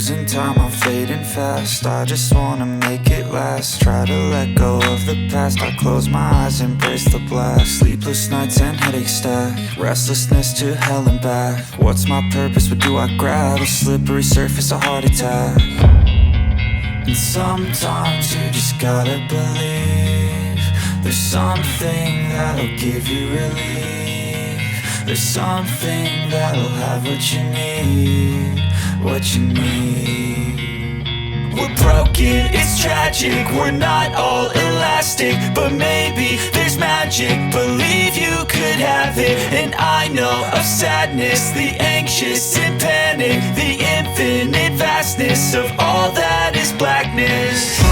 losing time, I'm fading fast. I just wanna make it last. Try to let go of the past. I close my eyes, embrace the blast. Sleepless nights and headache stack. Restlessness to hell and back. What's my purpose, what do I grab? A slippery surface, a heart attack. And sometimes you just gotta believe there's something that'll give you relief. There's something that'll have what you need, what you need. We're broken, it's tragic, we're not all elastic, but maybe there's magic. Believe you could have it. And I know of sadness, the anxious and panic, the infinite vastness of all that is blackness.